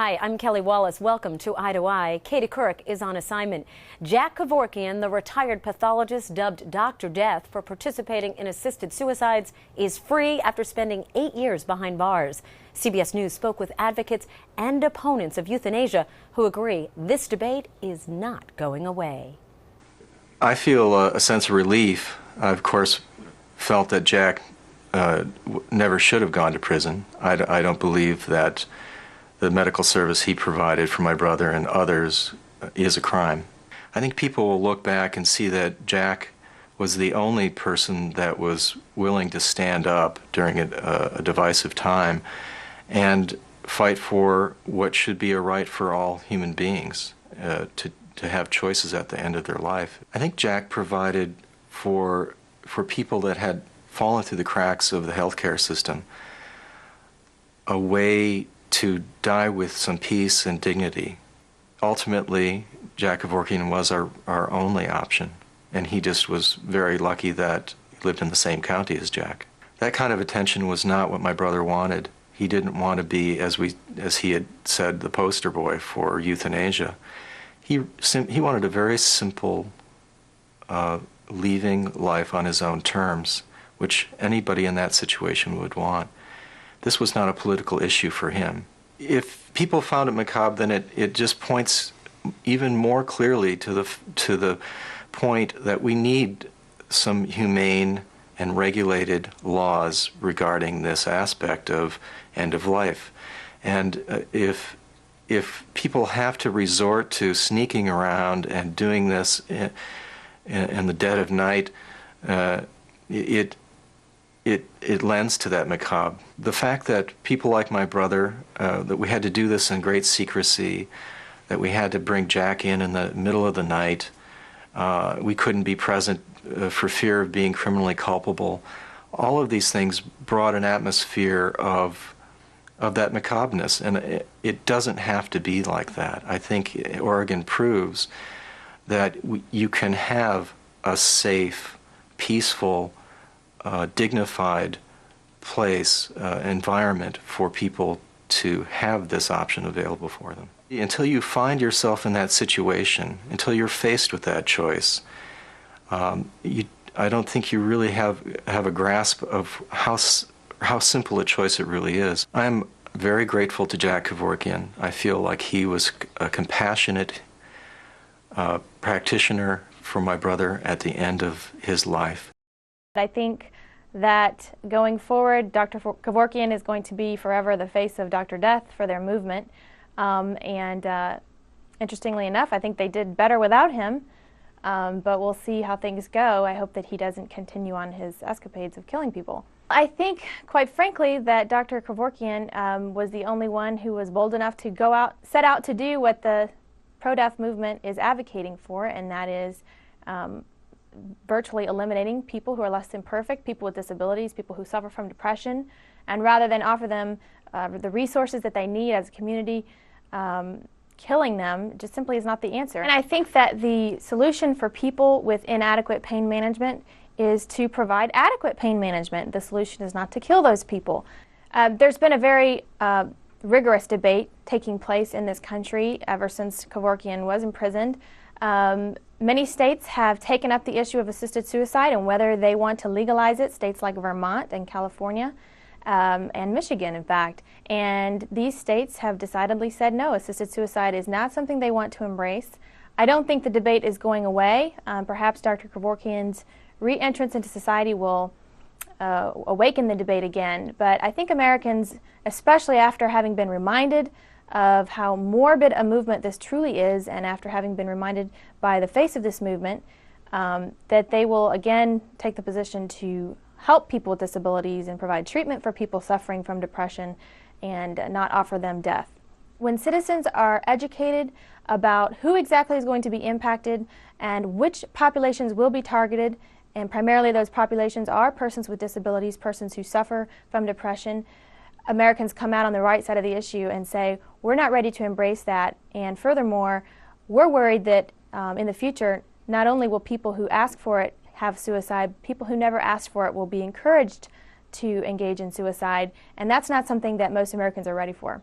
Hi, I'm Kelly Wallace. Welcome to Eye to Eye. Katie Couric is on assignment. Jack Kevorkian, the retired pathologist dubbed Dr. Death for participating in assisted suicides, is free after spending 8 years behind bars. CBS News spoke with advocates and opponents of euthanasia who agree this debate is not going away. I feel a sense of relief. I, of course, felt that Jack never should have gone to prison. I don't believe that the medical service he provided for my brother and others is a crime. I think people will look back and see that Jack was the only person that was willing to stand up during a divisive time and fight for what should be a right for all human beings to have choices at the end of their life. I think Jack provided for people that had fallen through the cracks of the healthcare system a way to die with some peace and dignity. Ultimately, Jack Kevorkian was our only option, and he just was very lucky that he lived in the same county as Jack. That kind of attention was not what my brother wanted. He didn't want to be, as he had said, the poster boy for euthanasia. He wanted a very simple leaving life on his own terms, which anybody in that situation would want. This was not a political issue for him. If people found it macabre, then it just points even more clearly to the point that we need some humane and regulated laws regarding this aspect of end of life. And if people have to resort to sneaking around and doing this in the dead of night, it lends to that macabre. The fact that people like my brother, that we had to do this in great secrecy, that we had to bring Jack in the middle of the night, we couldn't be present for fear of being criminally culpable, all of these things brought an atmosphere of that macabreness, and it doesn't have to be like that. I think Oregon proves that you can have a safe, peaceful, dignified place, environment for people to have this option available for them. Until you find yourself in that situation, until you're faced with that choice, I don't think you really have a grasp of how simple a choice it really is. I'm very grateful to Jack Kevorkian. I feel like he was a compassionate practitioner for my brother at the end of his life. I think that going forward, Dr. Kevorkian is going to be forever the face of Dr. Death for their movement. Interestingly enough, I think they did better without him, but we'll see how things go. I hope that he doesn't continue on his escapades of killing people. I think, quite frankly, that Dr. Kevorkian was the only one who was bold enough to set out to do what the pro-death movement is advocating for, and that is virtually eliminating people who are less than perfect, people with disabilities, people who suffer from depression, and rather than offer them the resources that they need as a community, killing them just simply is not the answer. And I think that the solution for people with inadequate pain management is to provide adequate pain management. The solution is not to kill those people. There's been a very rigorous debate taking place in this country ever since Kevorkian was imprisoned. Many states have taken up the issue of assisted suicide and whether they want to legalize it, states like Vermont and California and Michigan, in fact. And these states have decidedly said no, assisted suicide is not something they want to embrace. I don't think the debate is going away. Perhaps Dr. Kevorkian's re-entrance into society will awaken the debate again. But I think Americans, especially after having been reminded of how morbid a movement this truly is, and after having been reminded by the face of this movement, that they will again take the position to help people with disabilities and provide treatment for people suffering from depression and not offer them death. When citizens are educated about who exactly is going to be impacted and which populations will be targeted, and primarily those populations are persons with disabilities, persons who suffer from depression, Americans come out on the right side of the issue and say, we're not ready to embrace that, and furthermore, we're worried that in the future, not only will people who ask for it have suicide, people who never asked for it will be encouraged to engage in suicide, and that's not something that most Americans are ready for.